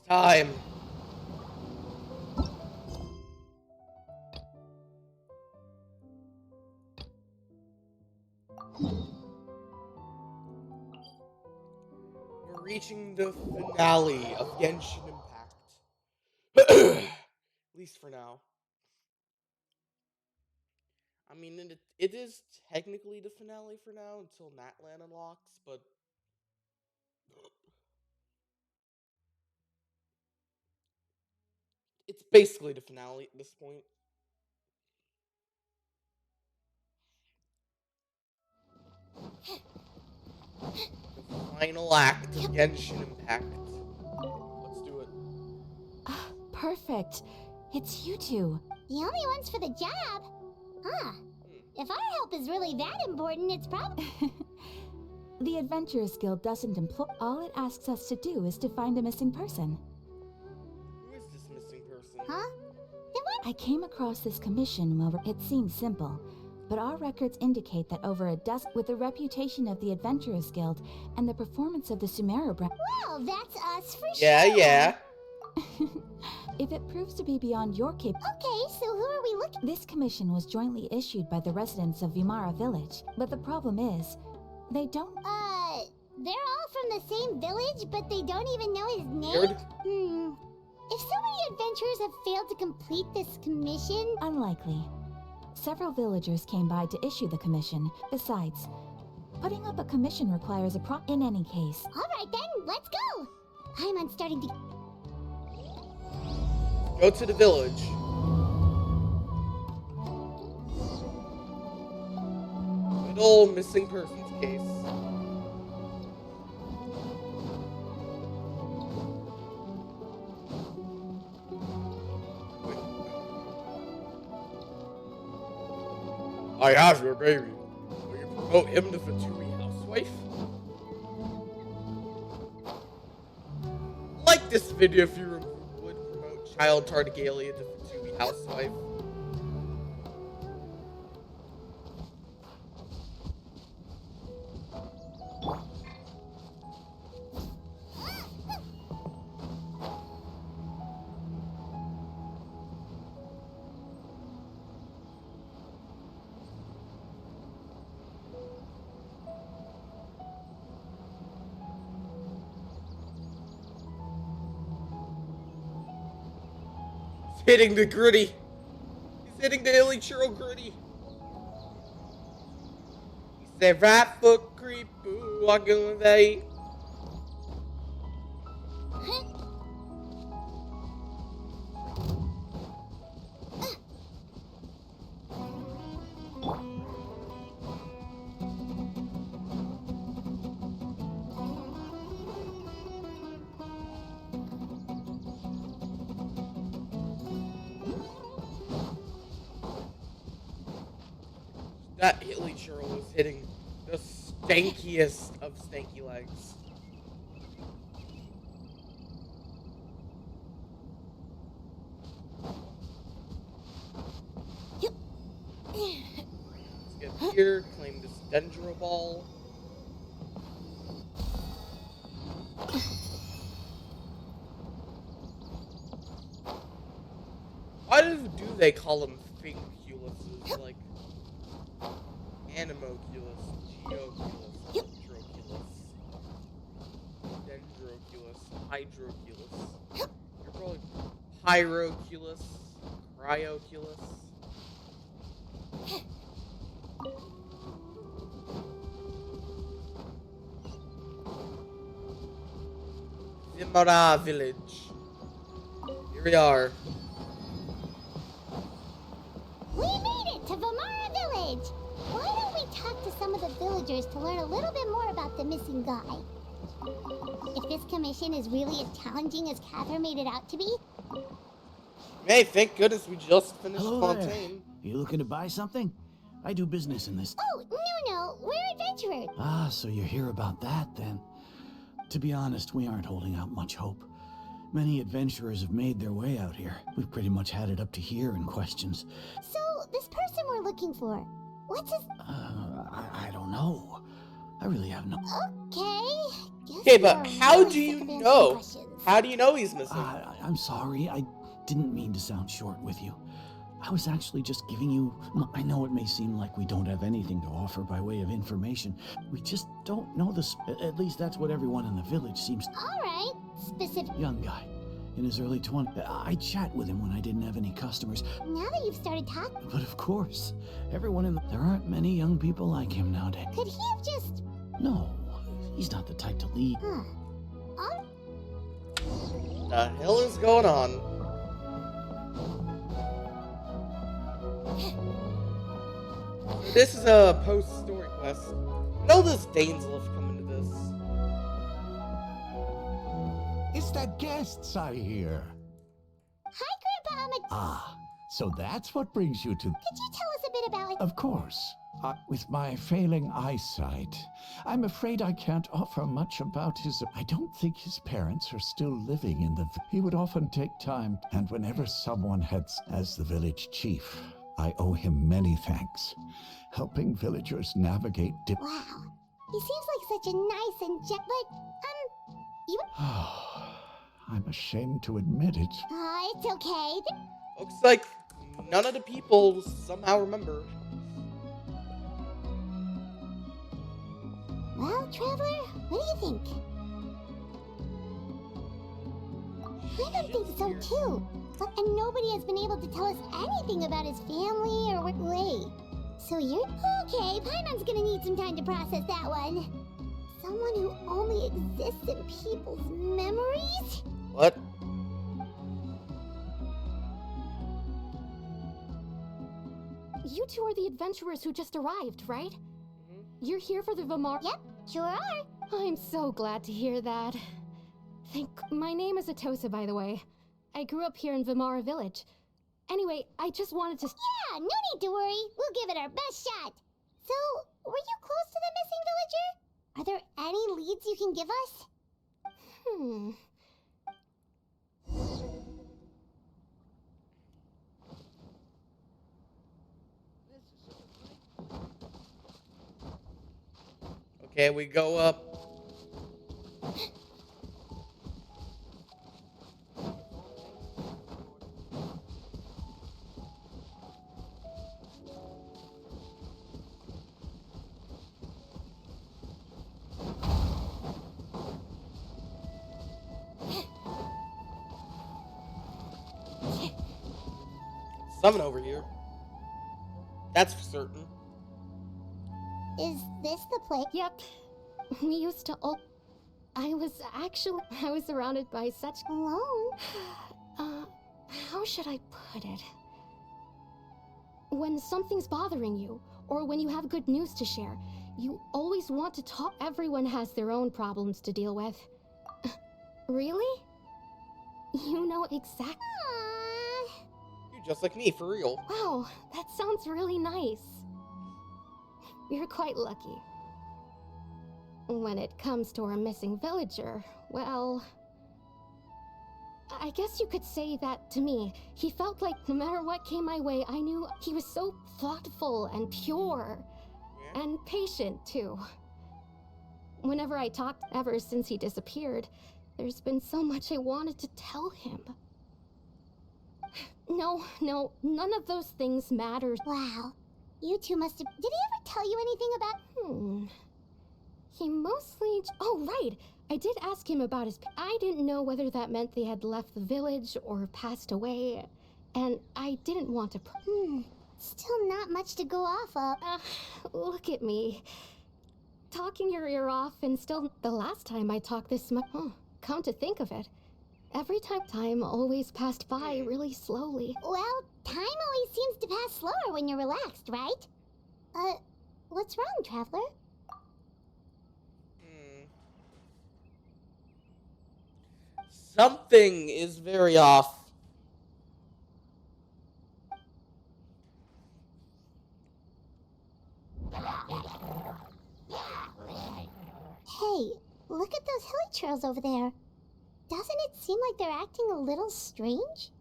Time. We're reaching the finale of Genshin Impact. At least for now. I mean, it is technically the finale for now until Natlan unlocks, but it's basically the finale at this point. The final act of Genshin Impact. Let's do it. Perfect. It's you two. The only ones for the job? Huh. If our help is really that important, it's probably... The Adventurers Guild doesn't employ. All it asks us to do is to find a missing person. Who is this missing person? Huh? Then what? I came across this commission while it seems simple, but our records indicate that over a dozen, with the reputation of the Adventurers Guild and the performance of the Sumeru brand. Well, that's us for Yeah, sure. yeah. If it proves to be beyond your cap. Okay, so who are we looking... This commission was jointly issued by the residents of Vimara Village, but the problem is, they don't. They're all from the same village, but they don't even know his name? Weird. If so many adventurers have failed to complete this commission... Unlikely. Several villagers came by to issue the commission. Besides, putting up a commission requires a in any case. Alright then, let's go! Paimon's starting to... Go to the village. Good old missing persons case. I have your baby. Will you promote him to Fatui housewife? Like this video if you would promote child Tardigalia to Fatui housewife. Hitting the gritty. He's hitting the hilly churl gritty. He said, right foot creep, ooh, walking with a. That hilly churl was hitting the stankiest of stanky legs. Let's get here, claim this Dendro Ball. Why do they call them Finculuses? Like Animoculus, Geoculus, Hydroculus, Dendroculus, Hydroculus. You're probably Pyroculus, Cryoculus. Vimara Village. Here we are. We made it to Vimara Village! Why don't we talk to some of the villagers to learn a little bit more about the missing guy? If this commission is really as challenging as Catherine made it out to be... Hey, thank goodness we just finished Hello there. Fontaine. You looking to buy something? I do business in this. Oh, no, we're adventurers. Ah, so you're here about that then. To be honest, we aren't holding out much hope. Many adventurers have made their way out here. We've pretty much had it up to here in questions. So, this person we're looking for, what's his... I don't know. I really have no... Okay. Guess Okay, but you're how really do you sick of answering know? questions. How do you know he's missing? I'm sorry. I didn't mean to sound short with you. I was actually just giving you... I know it may seem like we don't have anything to offer by way of information. We just don't know this. At least that's what everyone in the village seems... All right. Specific. Young guy. In his early 20s. I chat with him when I didn't have any customers. Now that you've started talking, But of course, everyone in the... There aren't many young people like him nowadays. could he have just... No, he's not the type to lead. Huh. The hell is going on? This is a post-story quest. I know this Dainsel have come into this. It's the guests I hear. Hi, Grandpa. Ah, so that's what brings you to... Could you tell us a bit about... Of course. With my failing eyesight, I'm afraid I can't offer much about his... I don't think his parents are still living in the... He would often take time, and whenever someone had... As the village chief, I owe him many thanks. Helping villagers navigate Wow. He seems like such a nice and but, you... I'm ashamed to admit it. It's okay. Looks like none of the people somehow remember. Well, Traveler, what do you think? I don't think so, too. And nobody has been able to tell us anything about his family or what... Wait. So you're... Okay, Paimon's gonna need some time to process that one. Someone who only exists in people's memories? What? You two are the adventurers who just arrived, right? You're here for the Vamar... Yep, sure are. I'm so glad to hear that. My name is Atosa, by the way. I grew up here in Vamara Village. Anyway, I just wanted to... Yeah, no need to worry. We'll give it our best shot. So, were you close to the missing villager? Are there any leads you can give us? Okay, we go up. Someone over here. That's for certain. Is this the place? Yep. We used to all... I was surrounded by such... Alone? How should I put it? When something's bothering you, or when you have good news to share, you always want to talk. Everyone has their own problems to deal with. Really? You know exactly... Aww. You're just like me, for real. Wow, that sounds really nice. You're quite lucky. When it comes to our missing villager, well... I guess you could say that to me. He felt like no matter what came my way, I knew he was so thoughtful and pure. Yeah. And patient, too. Whenever I talked, ever since he disappeared, there's been so much I wanted to tell him. No, none of those things matter. Wow. You two must have... Did he ever tell you anything about... He mostly... Oh, right! I did ask him about his... I didn't know whether that meant they had left the village or passed away. And I didn't want to... Still not much to go off of. Look at me. Talking your ear off, and still the last time I talked this much... come to think of it. Every time always passed by really slowly. Well, time always seems to pass slower when you're relaxed, right? What's wrong, Traveler? Something is very off. Hey, look at those hilly trails over there. Doesn't it seem like they're acting a little strange?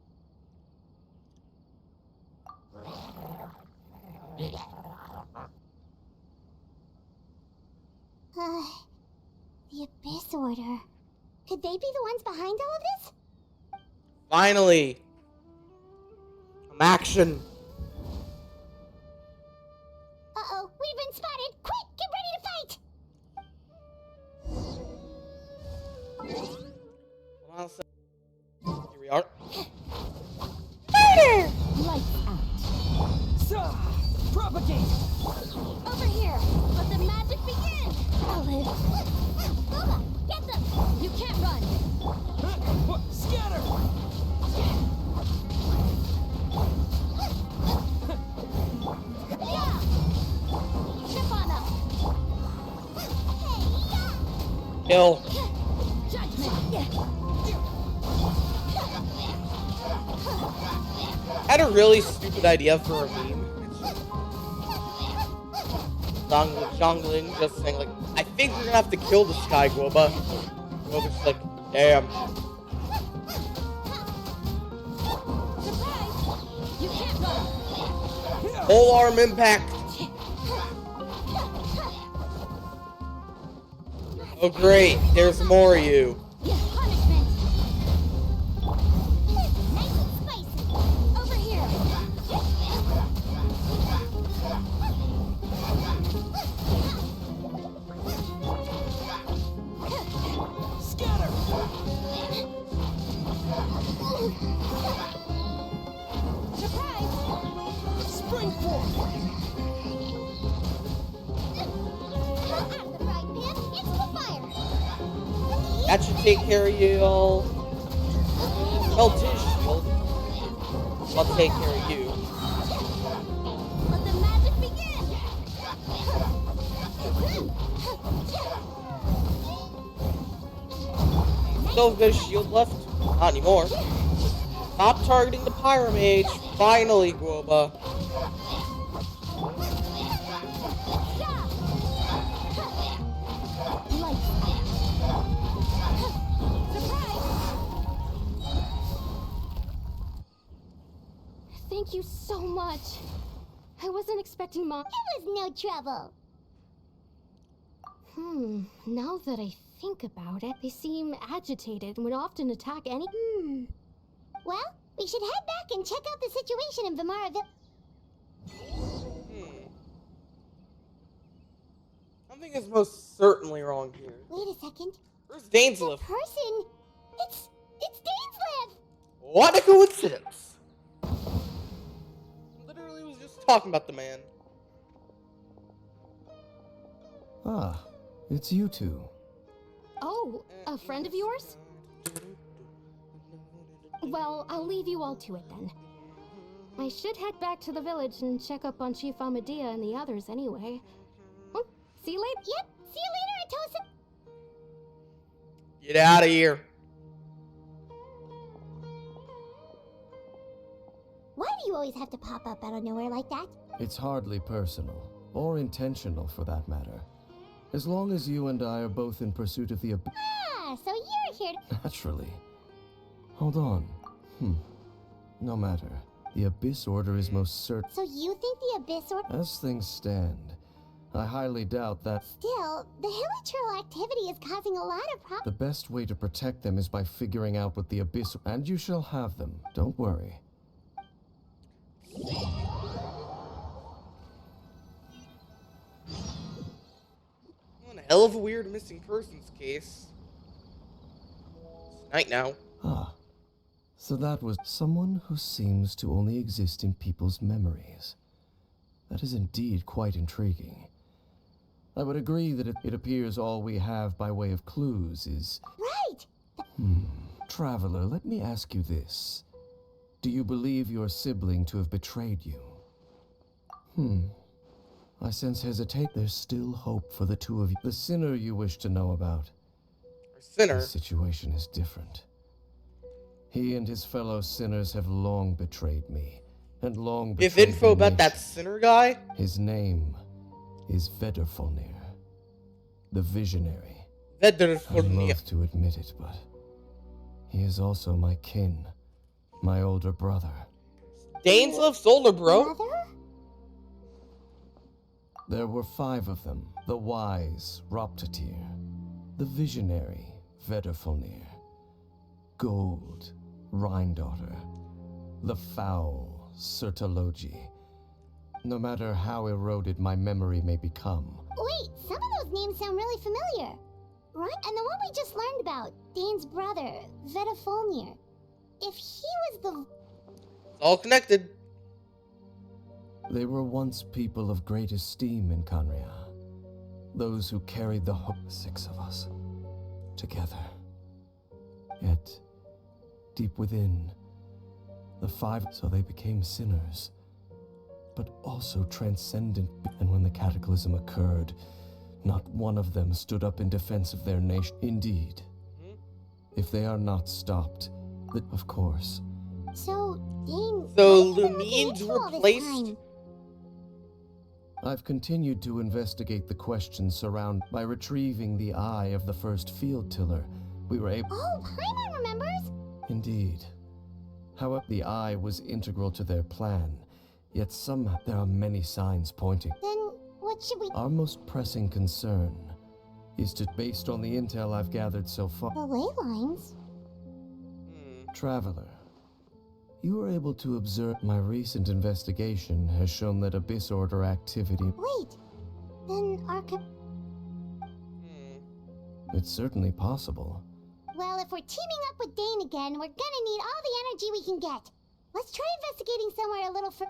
The Abyss Order. Could they be the ones behind all of this? Finally! Some action! Uh-oh, we've been spotted! Quick, get ready to fight! Hold on a second. Here we are. Murder! Lights out. Propagate! Over here! Let the magic begin! Olive! Booba, get them! You can't run! Scatter! Yeah! Chip on them! Hey, Kill. Judgment! I had a really stupid idea for a meme. Zhongling just saying like, I think we're gonna have to kill the Sky Guoba. Guoba's just like, damn. Surprise! You can't run! Whole arm impact. Oh great, there's more of you. Punishment! Nice and spicy! Over here! Scatter! Surprise! Spring forth! Out of the frying pan, into the fire! That should take care of you all. Melt his shield. I'll take care of you. Let the magic begin! Still have a shield left? Not anymore. Stop targeting the Pyromage. Finally, Guoba. Lights out. Surprise! Thank you so much. I wasn't expecting Mom. It was no trouble. Now that I think about it, they seem agitated and would often attack any. Well, we should head back and check out the situation in Vimaraville. Something is most certainly wrong here. Wait a second. Where's Dainsleif? Person! It's Dainsleif! What a coincidence! Literally was just talking about the man. Ah, it's you two. Oh, a friend of yours? Well, I'll leave you all to it then. I should head back to the village and check up on Chief Amadea and the others anyway. See you later. Yep, see you later, Atosa. Get out of here. Why do you always have to pop up out of nowhere like that? It's hardly personal, or intentional for that matter. As long as you and I are both in pursuit of the Ah, so you're here to... Naturally. Hold on. No matter. The Abyss Order is most certain. So you think the Abyss Order... As things stand, I highly doubt that Still, the hilichurl activity is causing a lot of problems. the best way to protect them is by figuring out what the Abyss... And you shall have them. Don't worry. One hell of a weird missing persons case. It's night now. Ah. So that was someone who seems to only exist in people's memories. That is indeed quite intriguing. I would agree that it appears all we have by way of clues is... Right! Traveler, let me ask you this. Do you believe your sibling to have betrayed you? I sense hesitate. There's still hope for the two of you. The sinner you wish to know about. Or sinner. The situation is different. He and his fellow sinners have long betrayed me, and long betrayed Give info their about that nation. sinner guy? His name is Vedderfolnir, the Visionary. Vedder I loathe to admit it, but he is also my kin, my older brother. Dainsleif's older bro? Brother? There were 5 of them: the wise Roptatir, the visionary Vedderfolnir, Gold Rhindaughter, the foul Sertologi. No matter how eroded my memory may become, Wait, some of those names sound really familiar. Right? And the one we just learned about, Dane's brother, Vedafolnir. If he was the... It's all connected. they were once people of great esteem in Conria. Those who carried the 6 of us together. Yet, deep within, the 5, so they became sinners, but also transcendent. And when the cataclysm occurred, not one of them stood up in defense of their nation. Indeed, if they are not stopped, that, of course. So, Dane... So what have you been looking Lumines into all this replaced. time? I've continued to investigate the questions surround by retrieving the eye of the first field tiller. We were able... Oh, Paimon remembers? Indeed. However, the eye was integral to their plan, yet somehow there are many signs pointing. Then, what should we... Our most pressing concern is to, based on the intel I've gathered so far... The ley lines? Traveler, you were able to observe... My recent investigation has shown that Abyss Order activity... Wait, then our... It's certainly possible. Well, if we're teaming up with Dane again, we're gonna need all the energy we can get. Let's try investigating somewhere a little fur...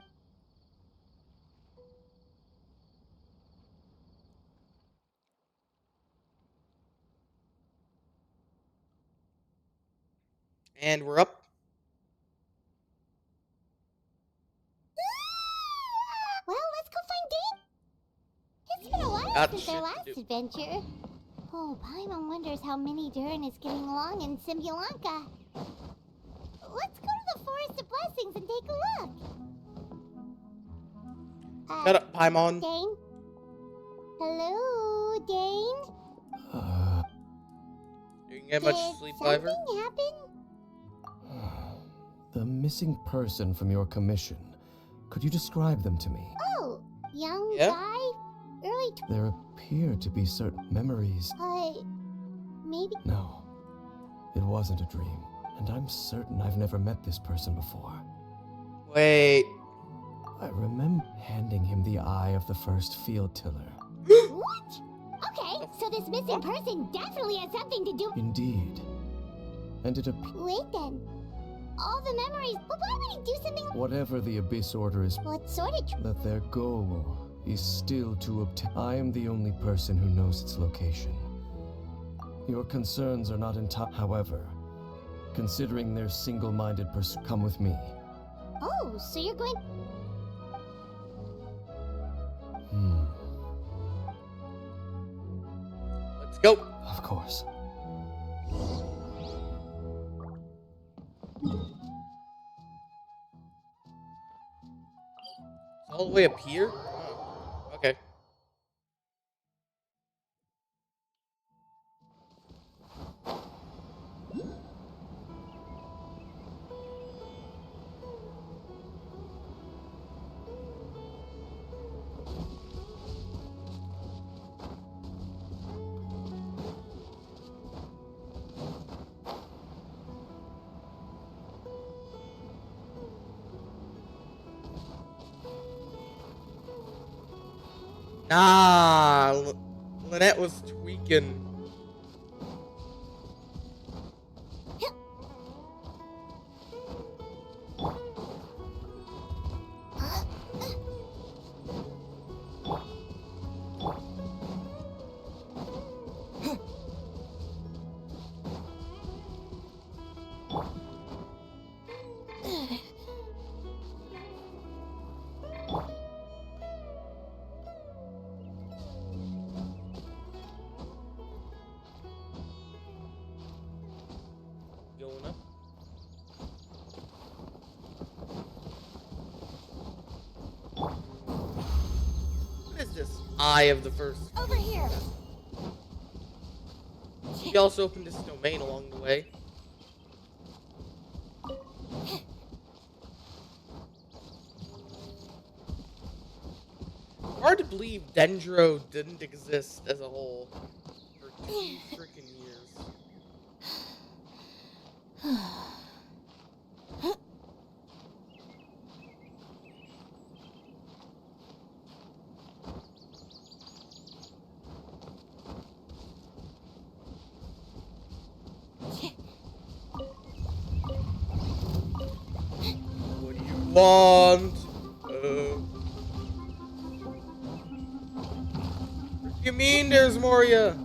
And we're up. Well, let's go find Dane. It's been a while Got since shit our to last do. adventure. Oh, Paimon wonders how Mini Durin is getting along in Simbulanka. Let's go to the Forest of Blessings and take a look. Shut up, Paimon. Dane? Hello, Dane? You can get much Did sleep, something Fiver? happen? The missing person from your commission. Could you describe them to me? Oh, young Yeah? guy? Early There appear to be certain memories. maybe... No, it wasn't a dream, and I'm certain I've never met this person before. Wait. I remember handing him the eye of the first field tiller. What? Okay, so this missing person definitely has something to do... Indeed. And it appears Wait then. All the memories, but why would he do something... whatever the Abyss Order is, What sort of... that their goal is still to obtain. I am the only person who knows its location. Your concerns are not entirely. However, considering their single-minded pursuit, come with me. Oh, so you're going... Let's go. Of course. It's all the way up here? Oh, okay. Nah, Lynette was tweaking. Going up. What is this? Eye of the first. Over here. She also opened this domain along the way. hard to believe Dendro didn't exist as a whole for 2 freaking years. What do you want? What do you mean there's Moria?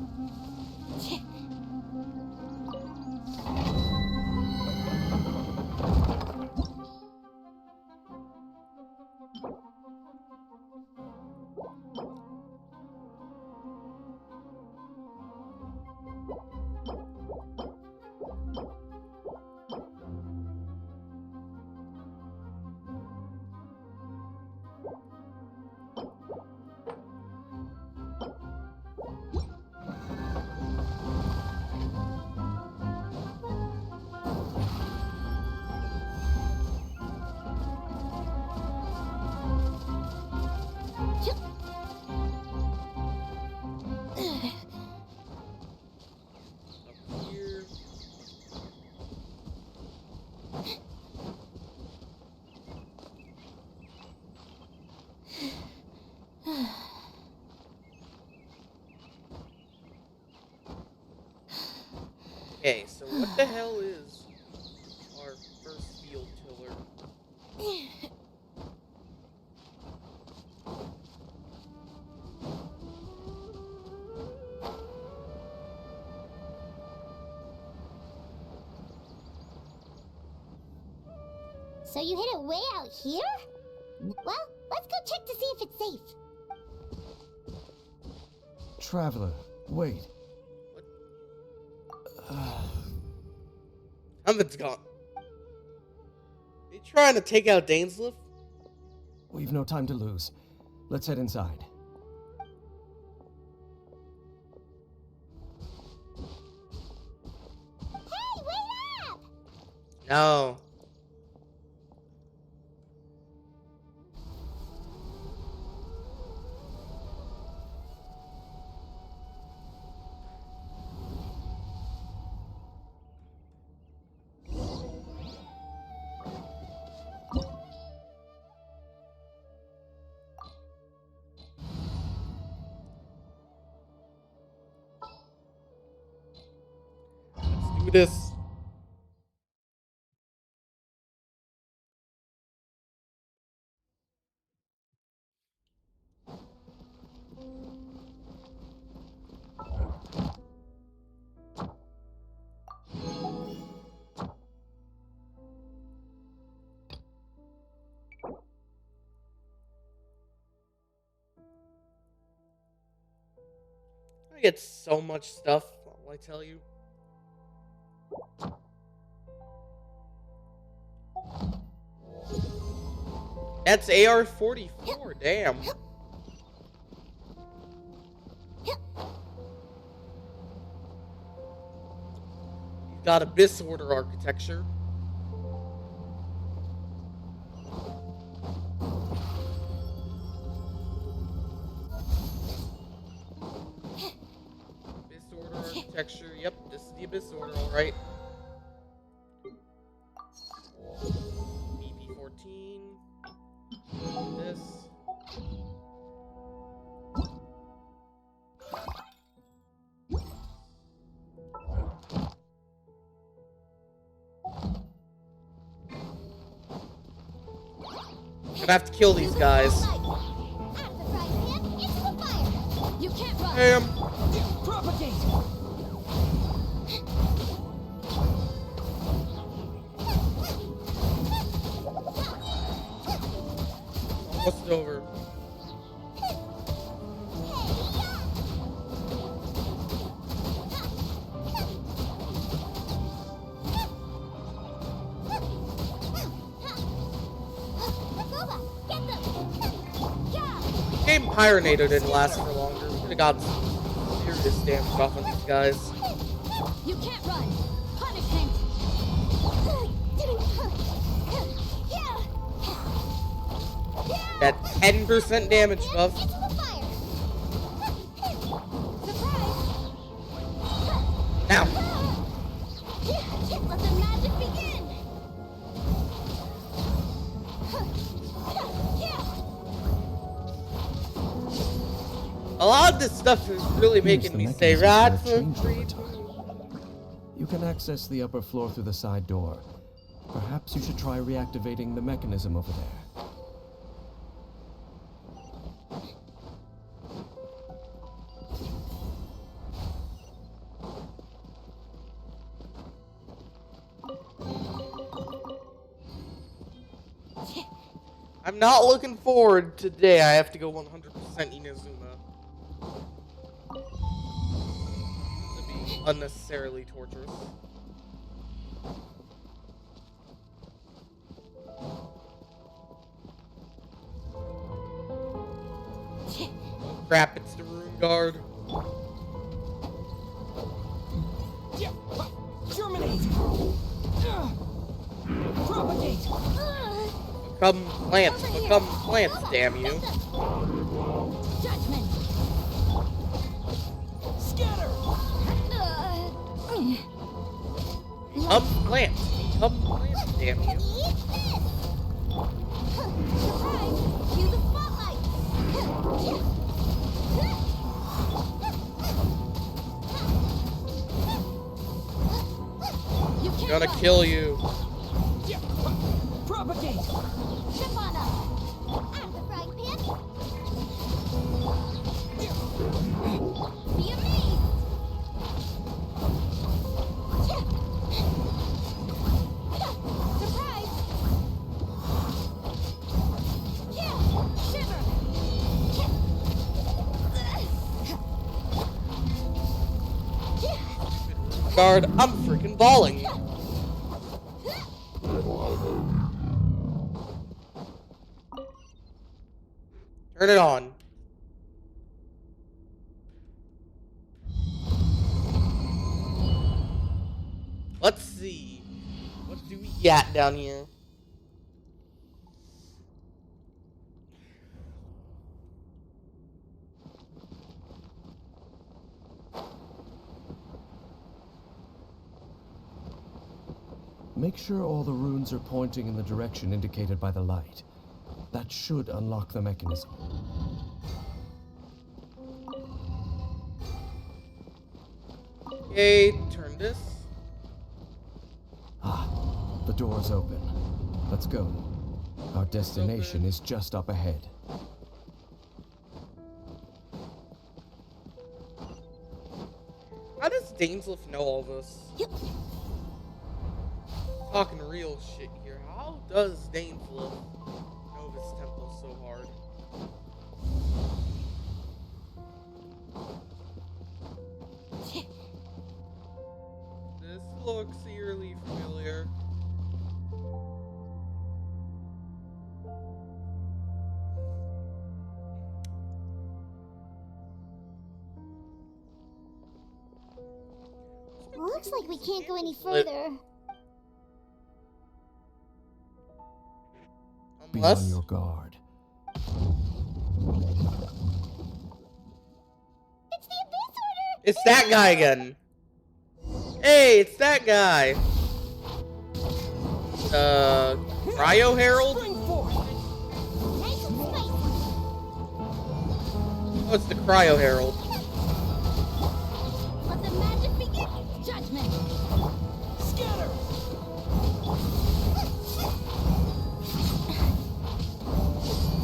Up here. Okay, so what the hell is our first field tiller? So you hid it way out here? Well, let's go check to see if it's safe. Traveler, wait. Helmet's gone. Are you trying to take out Dainsliff? We've no time to lose. Let's head inside. Hey, wait up! No. Let's do this. I get so much stuff, will I tell you? That's AR-44, damn. You've got Abyss Order architecture. Abyss Order architecture, yep, this is the Abyss Order, alright. BP-14. This. I'm gonna have to kill these guys. You can't run. Damn. Propagate! Almost over. Game Pyronator didn't last for longer. We could have got some serious damage off on these guys. You can't run. Punishment. That 10% damage buff. A lot of this stuff is really Use making the me say mechanisms rats that have and changed over creep. time. You can access the upper floor through the side door. Perhaps you should try reactivating the mechanism over there. I'm not looking forward today. I have to go 100% Inazuma. To be unnecessarily torturous. Oh crap, it's the Rune Guard. Germinate! Propagate! Become plants, damn you. Judgment. Scatter! Become plants, damn you. Eat this! Surprise! Cue the spotlight! You can't Gonna run. kill you. Propagate! Trip on up! I'm the frying pan! Be amazed! Surprise! Shiver! Guard, I'm freaking balling. Turn it on. Let's see. What do we got down here? Make sure all the runes are pointing in the direction indicated by the light. That should unlock the mechanism. Okay, turn this. Ah, the door's open. Let's go. Our destination is just up ahead. How does Dainsleif know all this? Talking real shit here. How does Dainsleif know this temple so hard? This looks eerily familiar. Looks like we can't go any further. Be Unless on your guard. It's the Abyss Order! it's that guy again. Hey, it's that guy. Cryo Herald? Spring forth! Nice and spicy! Oh, it's the Cryo Herald. Let the magic begin! Judgment! Scatter!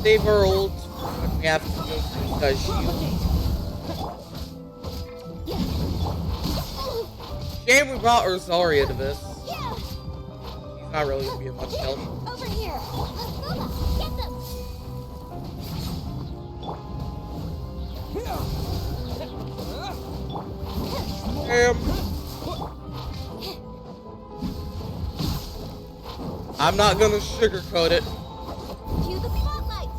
Save our ult when we have to go through this guy's shield. Shame we brought Rosaria to this. Yeah! He's not really gonna be a much help. Over here! Booba, get them! Damn. I'm not gonna sugarcoat it. Cue the spotlight!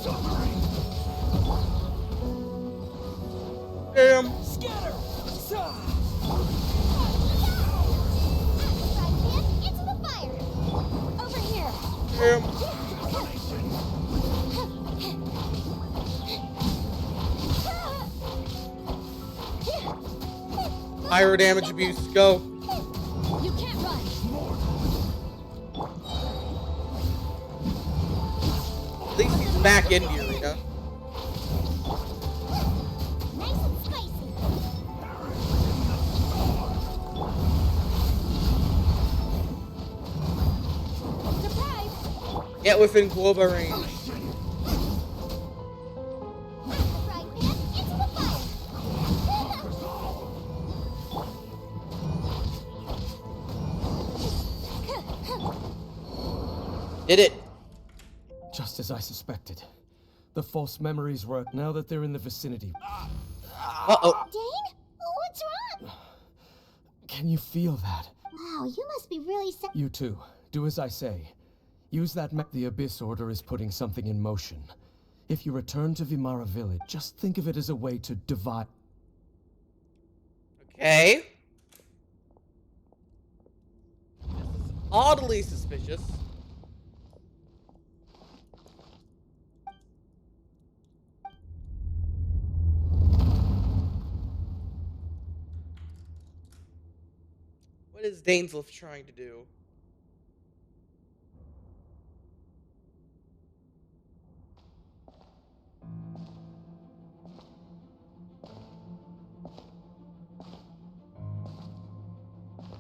Surprise! Damn. Scatter! Sa! Frying pan, into the fire! Over here! Damn. Fire damage abuse, go. You can't run. At least he's back in the arena. Nice and spicy. Surprise! Get within Quoba range. Right, into the fire. Did it. Just as I suspected. The false memories were now that they're in the vicinity. Uh-oh. Dane? What's wrong? Can you feel that? Wow, you must be really You too. Do as I say. Use that the Abyss Order is putting something in motion. If you return to Vimara Village, just think of it as a way to divide. Okay. This is oddly suspicious. What is Dainsleif trying to do?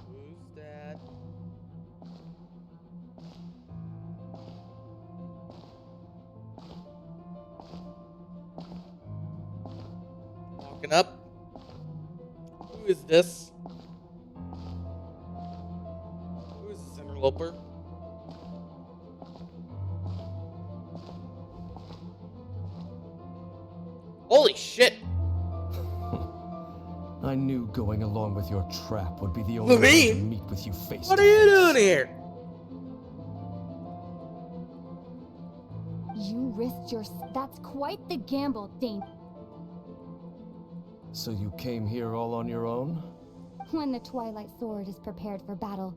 Who's that? Walking up. Who is this? Who is this interloper? Holy shit! I knew going along with your trap would be the only way to Levine? meet with you face What to are you face. doing here? You risked your... That's quite the gamble, Dane. So you came here all on your own? When the Twilight Sword is prepared for battle,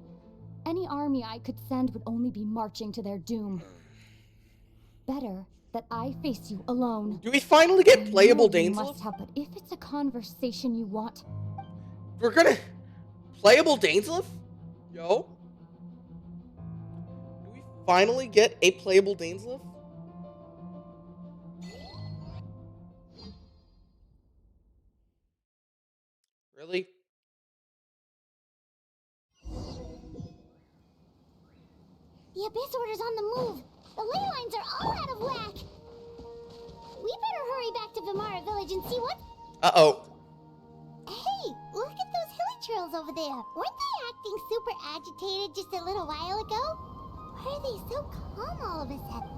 any army I could send would only be marching to their doom. Better that I face you alone. Do we finally get I playable know you Dainsleif? must have, but if it's a conversation you want, We're gonna... Playable Dainsleif? Yo? Do we finally get a playable Dainsleif? Really? The Abyss Order's on the move. The ley lines are all out of whack. We better hurry back to Vimara Village and see what... Uh-oh. Hey, look at those hilly trails over there. Weren't they acting super agitated just a little while ago? Why are they so calm all of a sudden?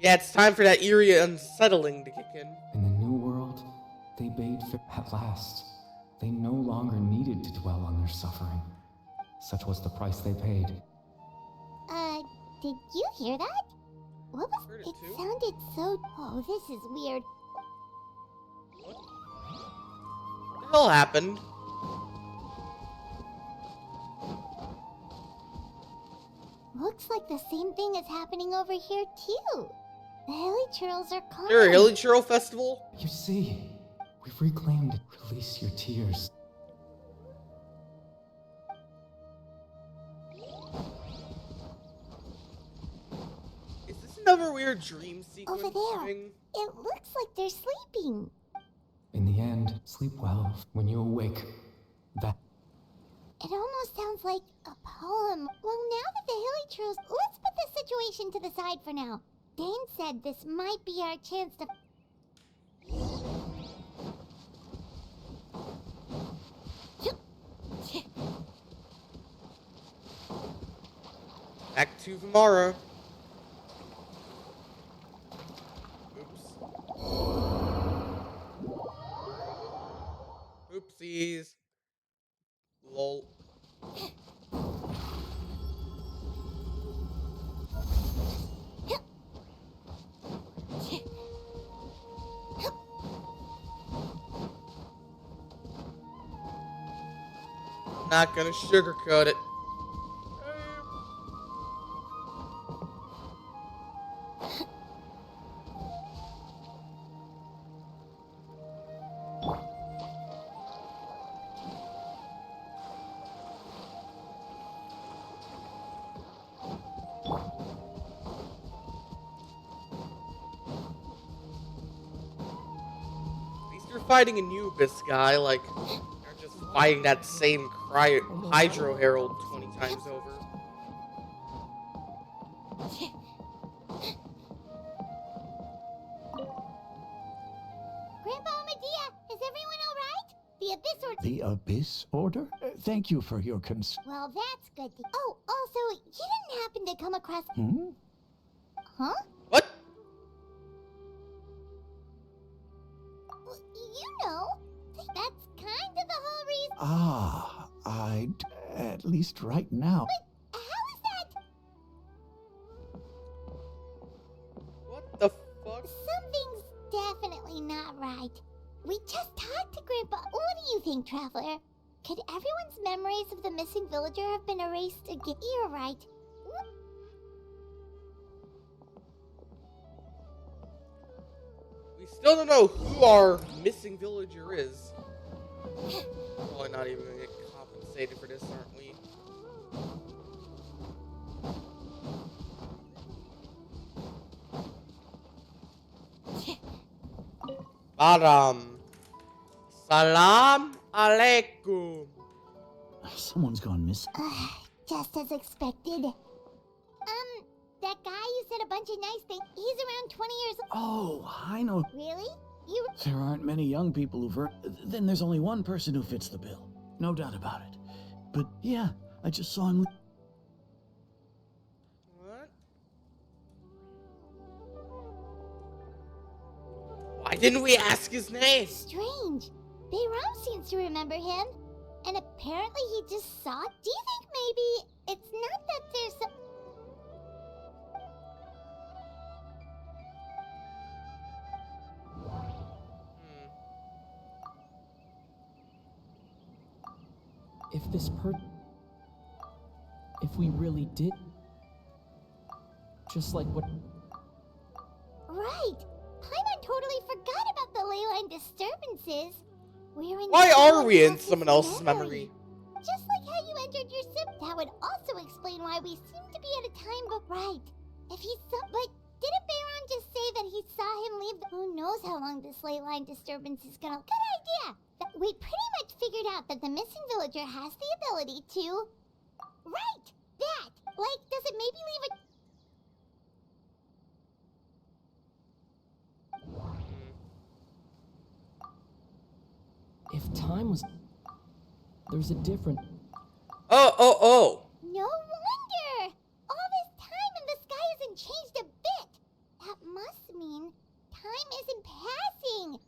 Yeah, it's time for that eerie unsettling to kick in. In the new world, they bade at last. They no longer needed to dwell on their suffering. Such was the price they paid. Did you hear that? What was... Heard it It too. sounded so... Oh, this is weird. What the hell happened? Looks like the same thing is happening over here, too. The hilly trails are calm. Is there a Hilly Churl Festival? You see, we've reclaimed it. Release your tears. Is this another weird dream sequence Over there. thing? It looks like they're sleeping. In the end, sleep well. When you awake, that It almost sounds like a poem. Well, now that the hilly trails... Let's put this situation to the side for now. Dane said this might be our chance to... Back to tomorrow. Oops. Oopsies. Lol. Not gonna sugarcoat it. fighting Anubis guy, like, you're just fighting that same Hydro Herald 20 times over. Grandpa Medea, is everyone alright? The Abyss Order. The Abyss Order? Thank you for your Well, that's good. Oh, also, you didn't happen to come across. Huh? What? Well, you know, that's kind of the whole reason. At least right now. But how is that? What the fuck? Something's definitely not right. We just talked to Grandpa. What do you think, Traveler? Could everyone's memories of the missing villager have been erased again? You're right. We still don't know who our missing villager is. Probably not even gonna get compensated for this, aren't we? Salam alaikum. Someone's gone missing. Just as expected. That guy you said a bunch of nice things. He's around 20 years old. Oh, I know. Really? You... There aren't many young people who've heard. Then there's only one person who fits the bill. No doubt about it. But yeah, I just saw him. What? Why didn't we ask his name? Strange. Bayram seems to remember him. And apparently he just saw it. Do you think maybe it's not that there's some... If we really did... Just like what... Right! Paimon totally forgot about the ley line disturbances. We're in Why are we in else's someone else's memory? Just like how you entered your sim. That would also explain why we seem to be at a time, but right. If he saw... But didn't Bayron just say that he saw him leave? Who knows how long this ley line disturbance is gonna... Good idea! We pretty much figured out that the missing villager has the ability to... Right! That! Like, does it maybe leave a... If time was... There's a different... Oh. No wonder! All this time and the sky hasn't changed a bit! That must mean time isn't passing!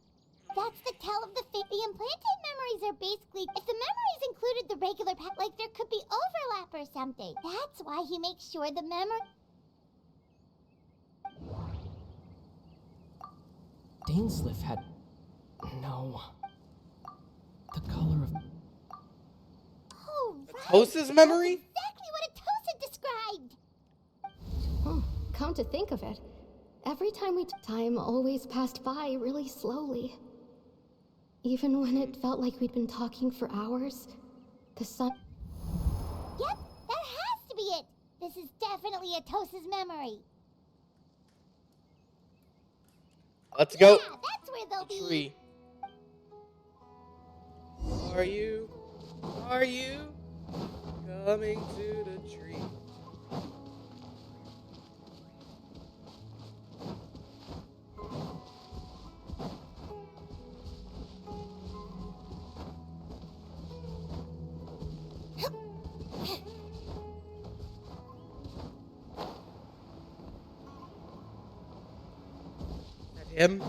That's the tell of the fate. The implanted memories are basically... If the memories included the regular path, like there could be overlap or something. That's why he makes sure the memory... Dainsliff had... No... The color of... Oh, right! Tosa's memory? That's exactly what Atosa described! Come to think of it, every time time always passed by really slowly. Even when it felt like we'd been talking for hours, the sun... Yep, that has to be it! This is definitely Atosa's memory. Let's go. Yeah, that's where they'll be. Tree. Are you coming to the tree? That him?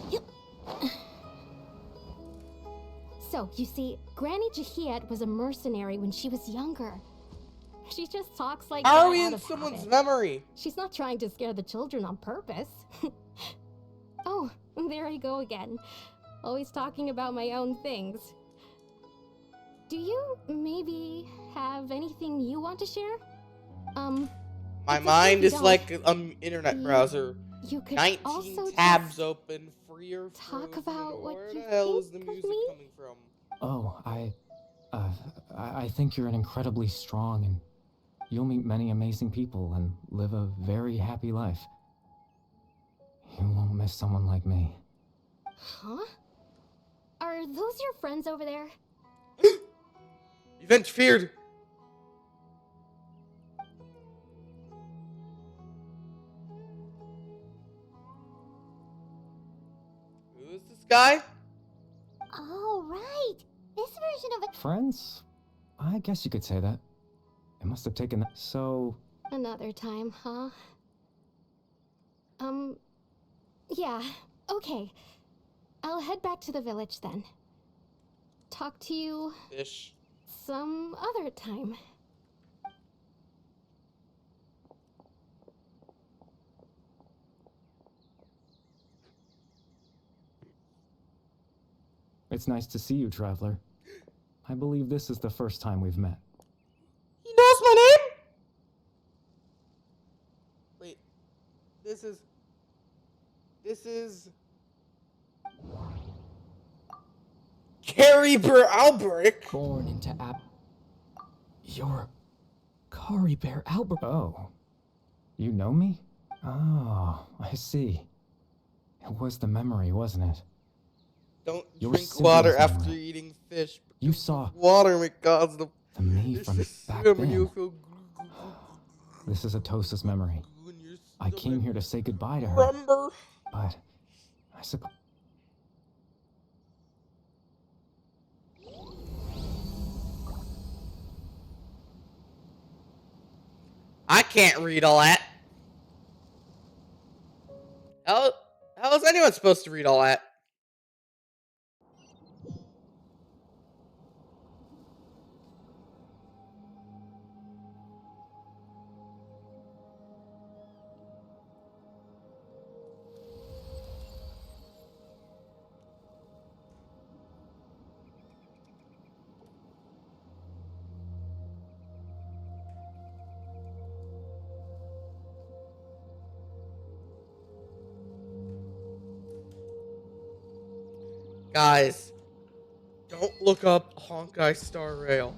So, you see, Granny Jahiet was a mercenary when she was younger. She just talks like How that are we out in of someone's habit. memory? She's not trying to scare the children on purpose. Oh, there I go again. Always talking about my own things. Do you maybe have anything you want to share? My it's mind okay if is you like don't. an internet browser. You could 19 also tabs just open, free or talk frozen. about what Where you the hell is the think of music me? coming from? Oh, I think you're an incredibly strong and you'll meet many amazing people and live a very happy life. You won't miss someone like me. Huh? Are those your friends over there? You've interfered. Who is this guy? Oh, right. This version of a... Friends? I guess you could say that. It must have taken that. So, Another time, huh? Yeah, okay. I'll head back to the village then. Talk to you Fish. some other time. it's nice to see you, traveler. I believe this is the first time we've met. He knows my name? Wait. This is... CARIBERT Albrecht. Born into You're CARIBERT Albert. Oh. You know me? Oh, I see. It was the memory, wasn't it? Don't Your drink simple water as after memory. eating fish. You saw Water may cause the... the me It's from just back swimming, you then. feel... This is Atosa's memory. in your I came stomach. here to say goodbye to her, Remember? but I suppose... I can't read all that. How is anyone supposed to read all that? Guys, don't look up Honkai Star Rail.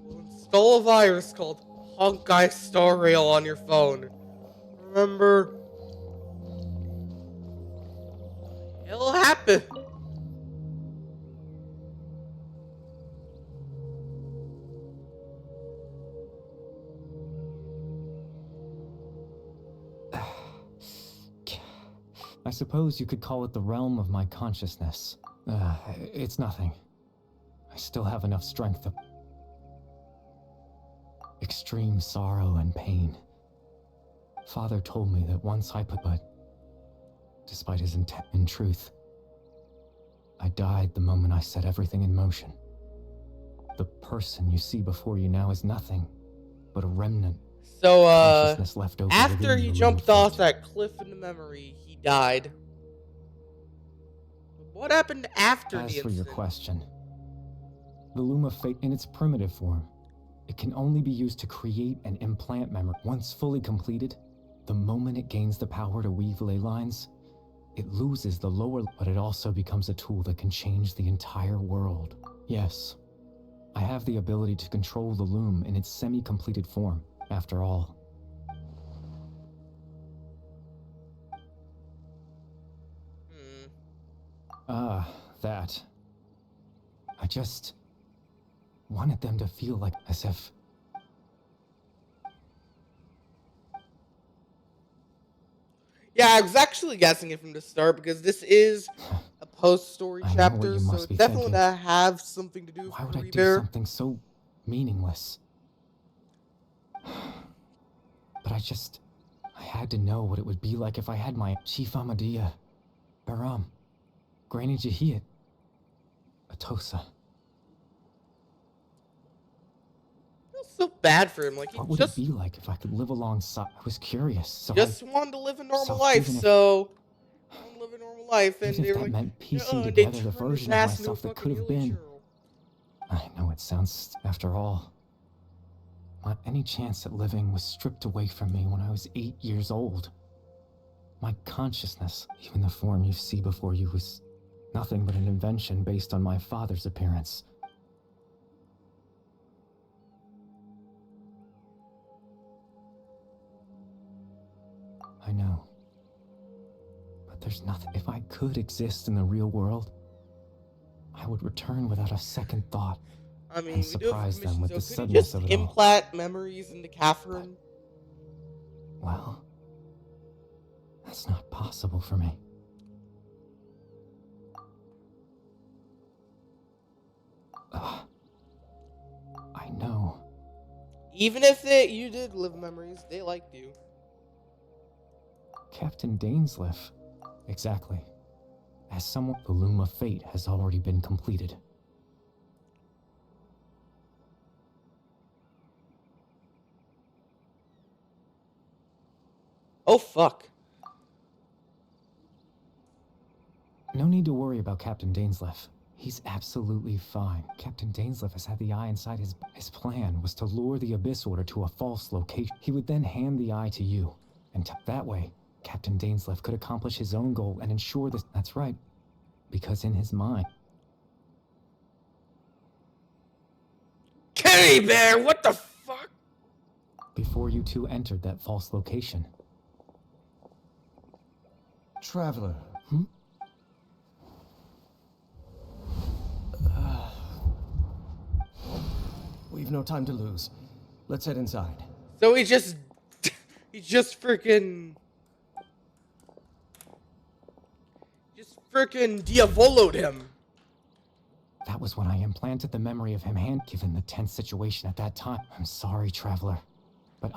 We'll install a virus called Honkai Star Rail on your phone. Remember? It'll happen. I suppose you could call it the realm of my consciousness. It's nothing. I still have enough strength to... Extreme sorrow and pain. Father told me that once I put... But despite his intent and truth, I died the moment I set everything in motion. The person you see before you now is nothing but a remnant. So, Consciousness left over after within he the jumped loom of off fate. that cliff into memory, he died. What happened after As the for your incident? question, the loom of fate in its primitive form, it can only be used to create and implant memory. Once fully completed, the moment it gains the power to weave ley lines, it loses the lower, but it also becomes a tool that can change the entire world. Yes, I have the ability to control the loom in its semi-completed form, after all. That. I just wanted them to feel like as if... Yeah, I was actually guessing it from the start because this is a post-story I know what chapter, you so must it's be definitely thinking. gonna have something to do with Why would I do CARIBERT. something so meaningless? But I had to know what it would be like if I had my Chief Amadia, Baram, Granny Jahiyat, Atosa. I feel so bad for him. Like, he What would just it be like if I could live alongside? I was curious, so wanted to live a normal so life, even if- so I want to live a normal life, and even they if were that like, meant piecing they together the turned his version of ass into a myself that fucking could have been. Yuli I know it sounds, after all, any chance at living was stripped away from me when I was 8 years old. My consciousness, even the form you see before you, was nothing but an invention based on my father's appearance. I know. But there's nothing. If I could exist in the real world, would return without a second thought I mean, and we do have surprise them permission, with so the could you suddenness just of it all. implant memories into Catherine? Well, that's not possible for me. I know. Even if you did live memories, they liked you. Captain Dainsleif. Exactly. As someone, the Loom of Fate has already been completed. Oh, fuck. No need to worry about Captain Dainsleif. He's absolutely fine. Captain Dainsleif has had the eye inside his plan was to lure the Abyss Order to a false location. He would then hand the eye to you, and that way, Captain Dainsleif could accomplish his own goal and ensure this. That's right. Because in his mind... CARIBERT, what the fuck? Before you two entered that false location. Traveler. We've no time to lose. Let's head inside. So he just freaking diavoloed him. That was when I implanted the memory of him given the tense situation at that time. I'm sorry, Traveler, but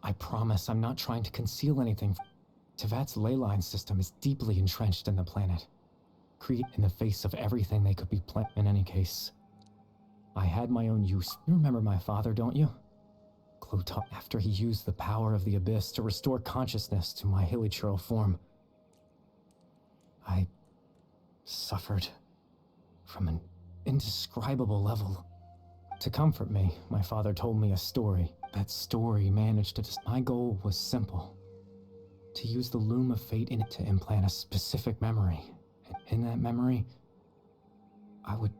I promise I'm not trying to conceal anything. Tevat's ley line system is deeply entrenched in the planet. Create in the face of everything they could be in any case. I had my own use. You remember my father, don't you? Clotal, after he used the power of the Abyss to restore consciousness to my hilichurl form. I suffered from an indescribable level. To comfort me, my father told me a story. That story managed to my goal was simple. To use the Loom of Fate in it to implant a specific memory. And in that memory, I would...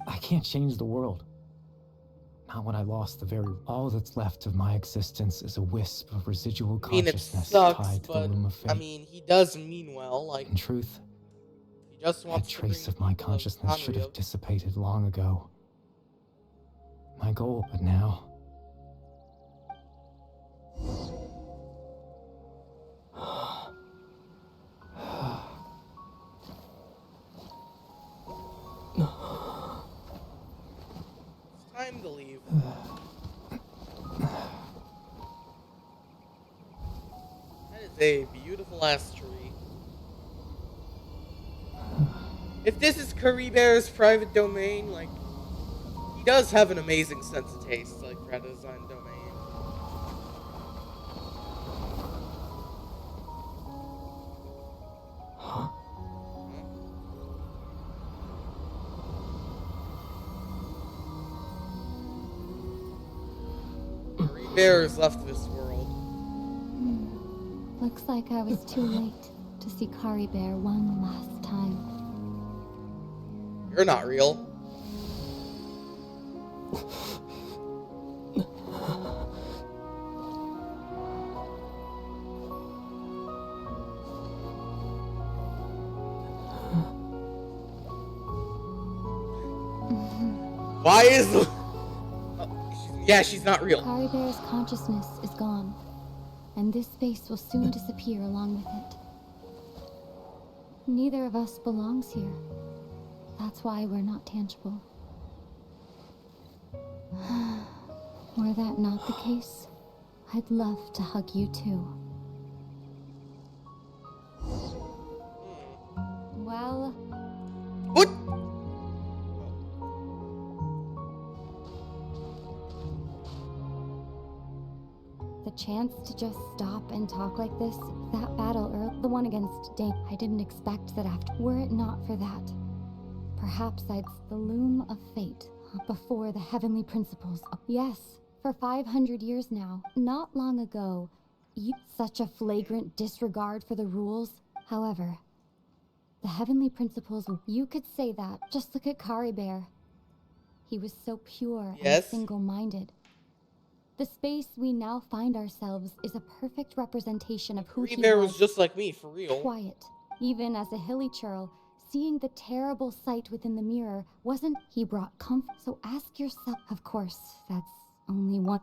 I can't change the world. Not when I lost the very... All that's left of my existence is a wisp of residual I mean, it consciousness sucks, tied to the but Loom of Fate. I mean, he does mean well. Like, in truth, he just that wants to trace bring of my people consciousness should have memory of. dissipated long ago. My goal, but now... It's time to leave. That is a beautiful ass tree. If this is CARIBERT's private domain, like, he does have an amazing sense of taste, like, for how to design a domain. CARIBERT left this world. Looks like I was too late to see CARIBERT one last time. You're not real. Why is the... Yeah, she's not real. CARIBERT's consciousness is gone, and this space will soon disappear along with it. Neither of us belongs here. That's why we're not tangible. Were that not the case, I'd love to hug you too. Well... What? The chance to just stop and talk like this, that battle, the one against Dane, I didn't expect that after. Were it not for that, perhaps I'd the Loom of Fate before the heavenly principles. Yes, for 500 years now, not long ago, such a flagrant disregard for the rules. However, the heavenly principles, you could say that. Just look at CARIBERT. He was so pure and Yes. single-minded. The space we now find ourselves is a perfect representation of who he CARIBERT was. was just like me, for real. Quiet. Even as a hilly churl, seeing the terrible sight within the mirror wasn't he brought comfort. So ask yourself, of course, that's only one.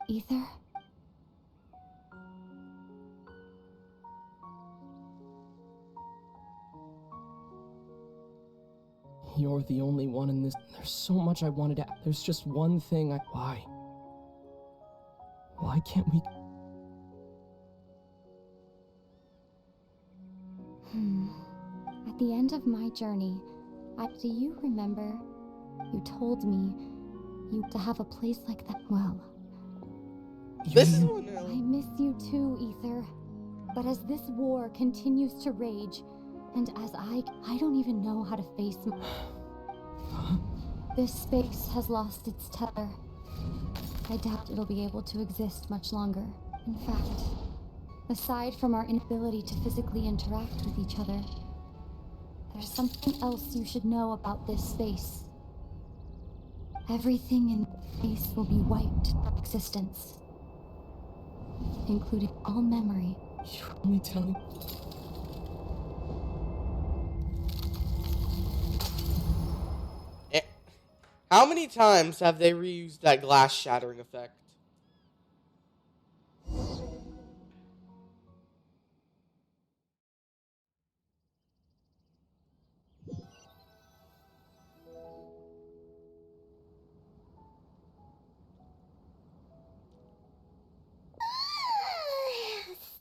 Ether? You're the only one in this. There's so much I wanted to. There's just one thing I. Why? Why can't we? At the end of my journey, do you remember? You told me you to have a place like that. Well, This is I miss you too, Ether. But as this war continues to rage, and as I don't even know how to face this space has lost its tether. I doubt it'll be able to exist much longer. In fact, aside from our inability to physically interact with each other, there's something else you should know about this space. Everything in space will be wiped from existence, including all memory. You only tell me. How many times have they reused that glass shattering effect?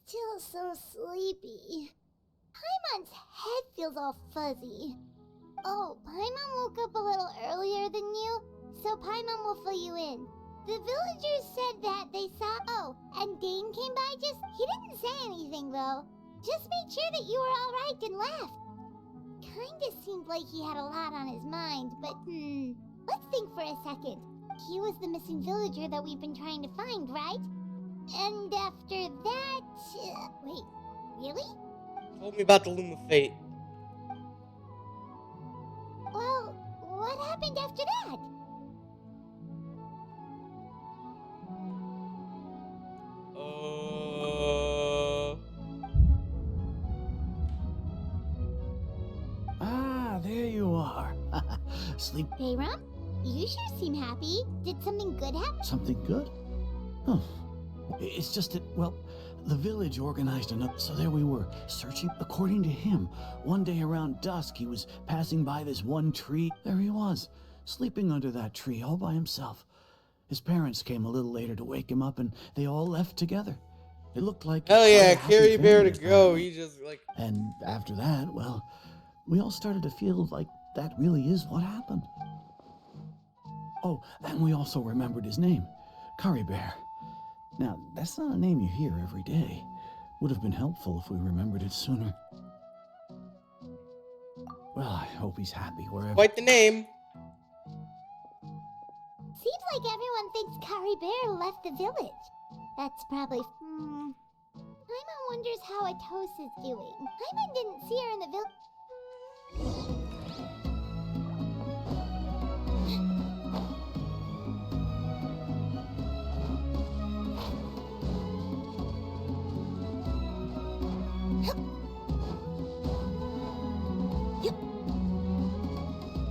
Still so sleepy. Paimon's head feels all fuzzy. Oh, Paimon woke up a little earlier than you, so Paimon will fill you in. The villagers said that they saw. Oh, and Dane came by just. He didn't say anything though. Just made sure that you were alright and left. Kinda seemed like he had a lot on his mind, but let's think for a second. He was the missing villager that we've been trying to find, right? And after that, wait, really? Told me about the Loom of Fate. Well, what happened after that? Ah, there you are. Sleep. Bayram, you sure seem happy. Did something good happen? Something good? Huh. It's just that, well, the village organized enough, so there we were, searching. According to him, one day around dusk, he was passing by this one tree. There he was, sleeping under that tree all by himself. His parents came a little later to wake him up, and they all left together. It looked like... Hell yeah, Carrie Bear to go. He just, like... And after that, well, we all started to feel like that really is what happened. Oh, and we also remembered his name, CARIBERT. Now, that's not a name you hear every day. Would have been helpful if we remembered it sooner. Well, I hope he's happy wherever... Quite the name. Seems like everyone thinks CARIBERT left the village. That's probably... Paimon wonders how Atosa's doing. Paimon didn't see her in the village.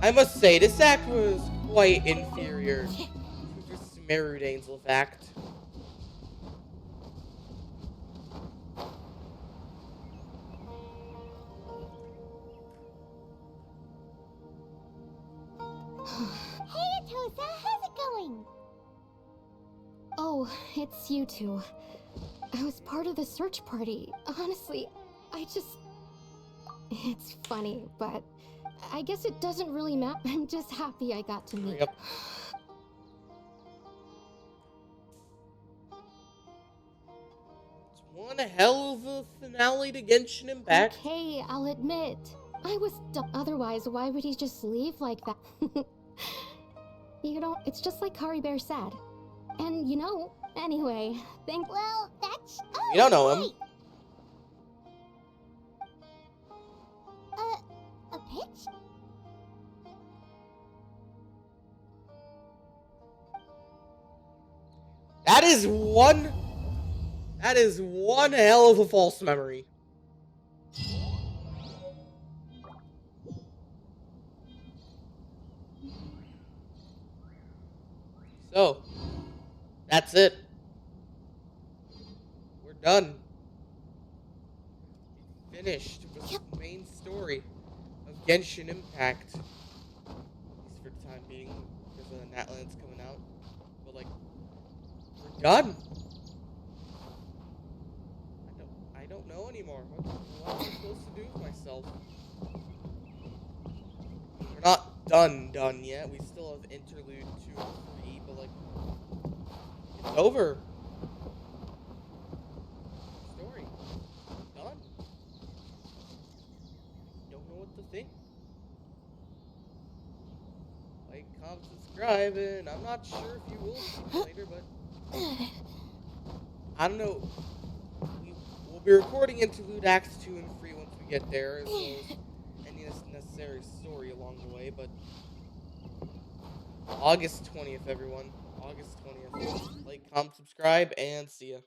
I must say, this act was quite inferior to just Merudane's act. Hey, Atosa, how's it going? Oh, it's you two. I was part of the search party. Honestly, it's funny, but I guess it doesn't really matter. I'm just happy I got to meet. Yep. It's one hell of a finale to Genshin Impact. Okay, I'll admit. I was otherwise, why would he just leave like that? You know, it's just like CARIBERT said. And you know, anyway, Well, that's... Oh, You don't know him. wait. A pitch? That is one. That is one hell of a false memory. So, that's it. We're done. We finished with the main story of Genshin Impact. At least for the time being, because of the Natlands coming out. But like, we're done. I don't know anymore. What am I supposed to do with myself? We're not done yet. We still have interlude 2 and 3, but like, it's over. Story. Done. Don't know what to think. Like, comment, subscribe, and I'm not sure if you will see me later, but I don't know. We'll be recording Interlude Acts 2 and 3 once we get there, as well as any necessary story along the way, but August 20th, everyone. August 20th. Like, comment, subscribe, and see ya.